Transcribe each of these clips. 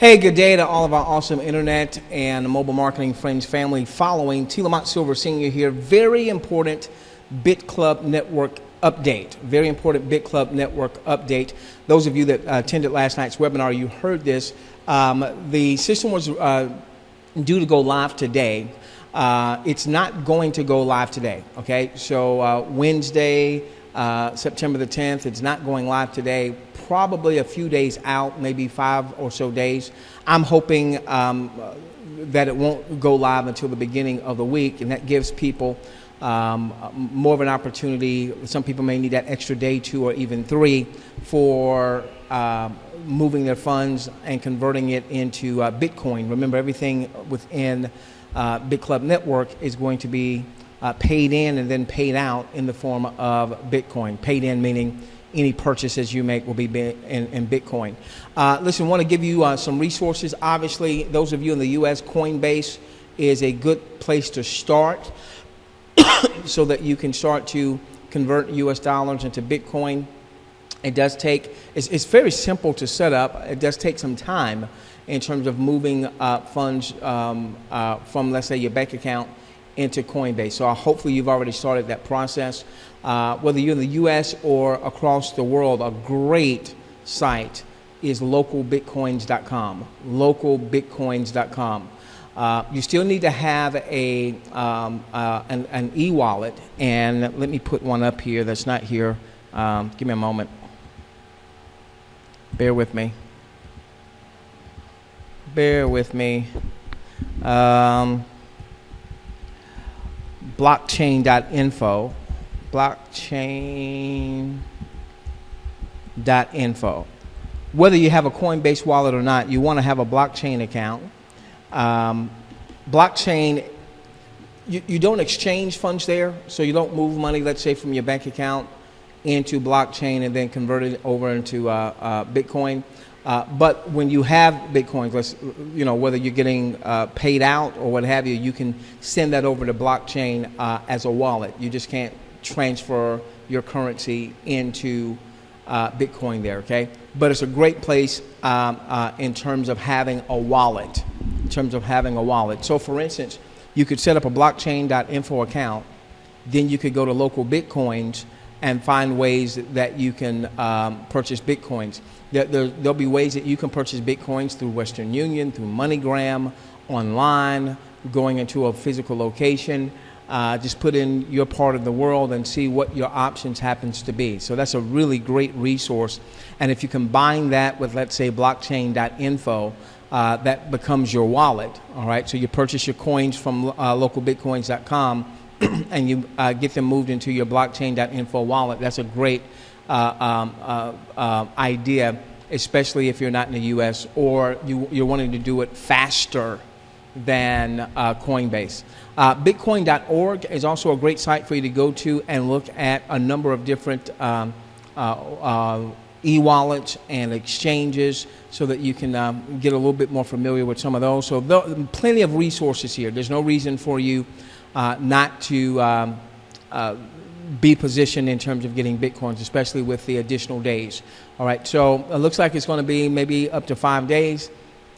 Hey, good day to all of our awesome internet and mobile marketing friends, family, following. T. Lamont Silver Sr. here. Very important BitClub Network update. Very important BitClub Network update. Those of you that attended last night's webinar, you heard this. The system was due to go live today. It's not going to go live today, okay? So Wednesday, September the 10th, it's not going live today. Probably a few days out, maybe 5 or so days. I'm hoping that it won't go live until the beginning of the week, and that gives people more of an opportunity. Some people may need that extra day, 2 or even 3 for moving their funds and converting it into Bitcoin. Remember, everything within BitClub Network is going to be paid in and then paid out in the form of Bitcoin. Paid in meaning any purchases you make will be in Bitcoin. Listen, I want to give you some resources. Obviously, those of you in the U.S., Coinbase is a good place to start so that you can start to convert U.S. dollars into Bitcoin. It does take, it's very simple to set up. It does take some time in terms of moving funds from, let's say, your bank account into Coinbase. So hopefully you've already started that process. Whether you're in the U.S. or across the world, a great site is localbitcoins.com. Localbitcoins.com. You still need to have an e-wallet, and let me put one up here that's not here. Give me a moment. Bear with me. Bear with me. Blockchain.info. Blockchain.info. Whether you have a Coinbase wallet or not, you want to have a blockchain account. Blockchain, you don't exchange funds there, so you don't move money, let's say, from your bank account into blockchain and then convert it over into Bitcoin. But when you have Bitcoin, whether you're getting paid out or what have you, you can send that over to blockchain as a wallet. You just can't transfer your currency into Bitcoin there, okay? But it's a great place in terms of having a wallet. So, for instance, you could set up a blockchain.info account. Then you could go to local Bitcoins and find ways that you can purchase Bitcoins. There'll be ways that you can purchase Bitcoins through Western Union, through MoneyGram, online, going into a physical location. Just put in your part of the world and see what your options happens to be. So that's a really great resource. And if you combine that with, let's say, blockchain.info, that becomes your wallet. All right. So you purchase your coins from localbitcoins.com and you get them moved into your blockchain.info wallet. That's a great idea, especially if you're not in the U.S. or you're wanting to do it faster than Coinbase. Bitcoin.org is also a great site for you to go to and look at a number of different e-wallets and exchanges so that you can get a little bit more familiar with some of those. So plenty of resources here. There's no reason for you not to be positioned in terms of getting Bitcoins, especially with the additional days. All right, so it looks like it's going to be maybe up to 5 days.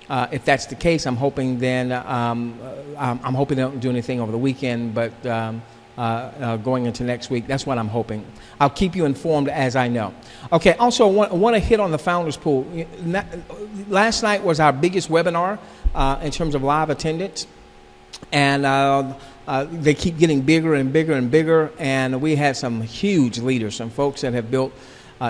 If that's the case, I'm hoping then I'm hoping they don't do anything over the weekend, but going into next week, that's what I'm hoping. I'll keep you informed as I know. Okay, also I want to hit on the Founders Pool. Last night was our biggest webinar in terms of live attendance, and they keep getting bigger and bigger and bigger, and we had some huge leaders, some folks that have built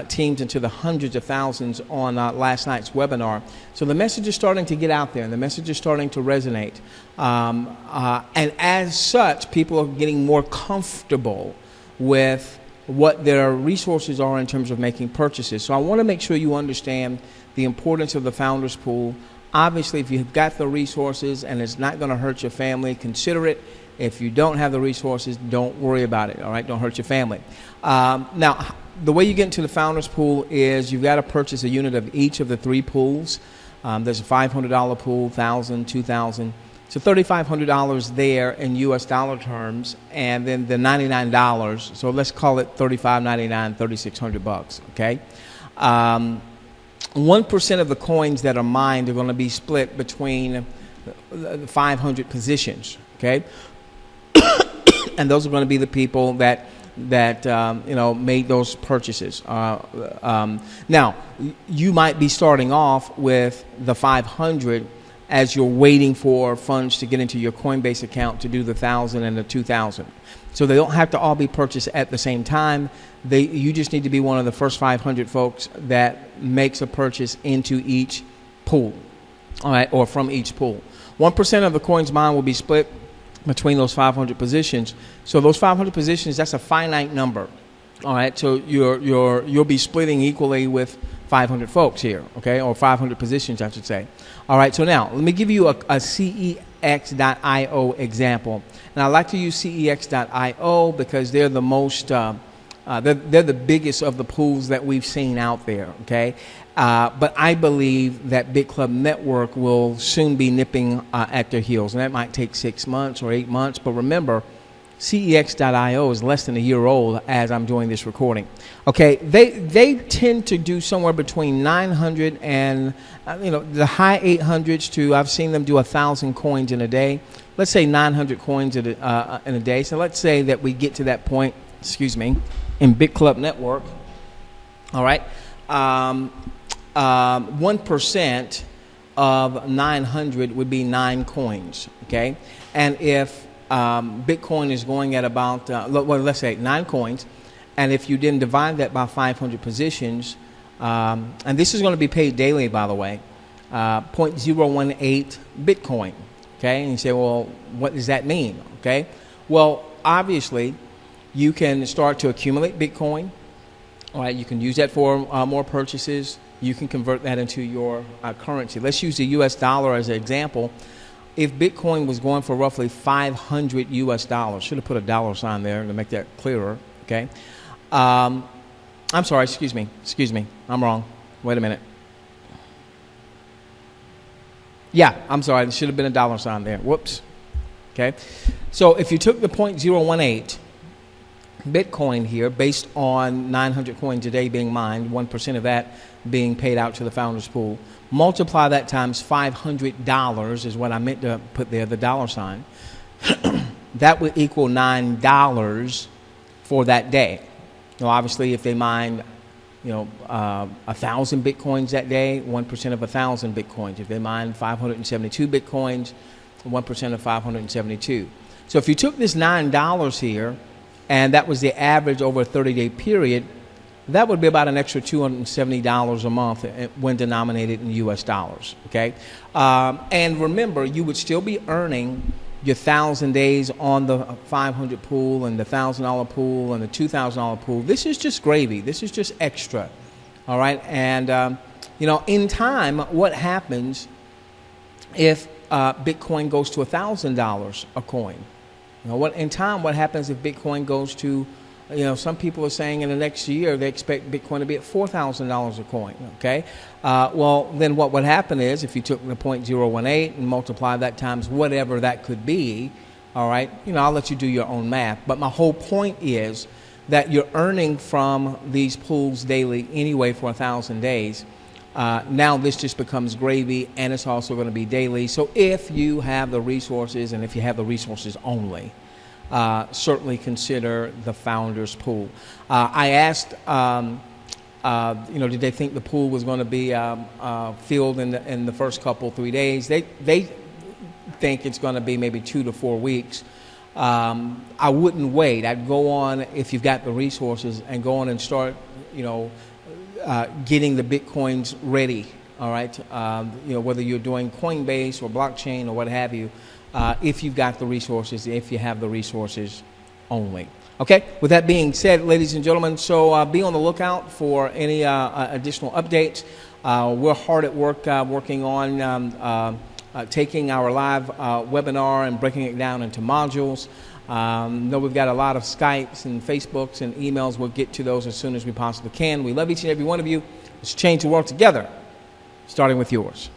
teams into the hundreds of thousands on last night's webinar. So the message is starting to get out there, and the message is starting to resonate. And as such, people are getting more comfortable with what their resources are in terms of making purchases. So I want to make sure you understand the importance of the Founders Pool. Obviously, if you've got the resources and it's not going to hurt your family, consider it. If you don't have the resources, don't worry about it, all right? Don't hurt your family. Now, the way you get into the Founders Pool is you've got to purchase a unit of each of the 3 pools. There's a $500 pool, $1,000, $2,000. So $3,500 there in U.S. dollar terms, and then the $99. So let's call it $3,599, $3,600 bucks. Okay. 1% of the coins that are mined are going to be split between the 500 positions, okay? And those are going to be the people that made those purchases. Now, you might be starting off with the 500 as you're waiting for funds to get into your Coinbase account to do the 1,000 and the 2,000. So they don't have to all be purchased at the same time. You just need to be one of the first 500 folks that makes a purchase into each pool, all right, or from each pool. 1% of the coins mined will be split between those 500 positions. So those 500 positions, that's a finite number, all right. So you'll be splitting equally with 500 folks here, okay, or 500 positions, I should say. All right. So now let me give you a CEX.io example, and I like to use CEX.io because they're the most they're the biggest of the pools that we've seen out there, okay? But I believe that BitClub Network will soon be nipping at their heels, and that might take 6 months or 8 months. But remember, CEX.io is less than a year old as I'm doing this recording. Okay, they tend to do somewhere between 900 and the high 800s to, I've seen them do 1,000 coins in a day. Let's say 900 coins in a day. So let's say that we get to that point, in BitClub Network. All right, 1% of 900 would be 9 coins. Okay, and if Bitcoin is going at about let's say 9 coins, and if you didn't divide that by 500 positions, and this is going to be paid daily, by the way, 0.018 Bitcoin. Okay, and you say, well, what does that mean? Okay, well, obviously, you can start to accumulate Bitcoin. All right, you can use that for more purchases. You can convert that into your currency. Let's use the U.S. dollar as an example. If Bitcoin was going for roughly $500 US, should have put a dollar sign there to make that clearer. Okay, I'm sorry. Excuse me. I'm wrong. Wait a minute. Yeah, I'm sorry. There should have been a dollar sign there. Whoops. Okay, so if you took the 0.018 Bitcoin here, based on 900 coins a day being mined, 1% of that being paid out to the founders pool, multiply that times $500 is what I meant to put there, the dollar sign. That would equal $9 for that day. Now, obviously, if they mine, 1,000 Bitcoins that day, 1% of 1,000 Bitcoins. If they mine 572 Bitcoins, 1% of 572. So if you took this $9 here, and that was the average over a 30-day period, that would be about an extra $270 a month when denominated in U.S. dollars, okay? And remember, you would still be earning your 1,000 days on the 500 pool and the $1,000 pool and the $2,000 pool. This is just gravy. This is just extra, all right? And, in time, what happens if Bitcoin goes to $1,000 a coin? What happens if Bitcoin goes to, some people are saying in the next year they expect Bitcoin to be at $4,000 a coin, okay? Well, then what would happen is if you took the 0.018 and multiply that times whatever that could be, all right, I'll let you do your own math. But my whole point is that you're earning from these pools daily anyway for 1,000 days. Now this just becomes gravy, and it's also going to be daily. So if you have the resources, and if you have the resources only, certainly consider the founders pool. I asked, did they think the pool was going to be filled in the first 3 days? They think it's going to be maybe 2 to 4 weeks. I wouldn't wait. I'd go on, if you've got the resources, and go on and start, getting the Bitcoins ready, all right? Whether you're doing Coinbase or blockchain or what have you, if you've got the resources, if you have the resources only. Okay, with that being said, ladies and gentlemen, so be on the lookout for any additional updates. We're hard at work working on taking our live webinar and breaking it down into modules. Know we've got a lot of Skypes and Facebooks and emails. We'll get to those as soon as we possibly can. We love each and every one of you. Let's change the world together, starting with yours.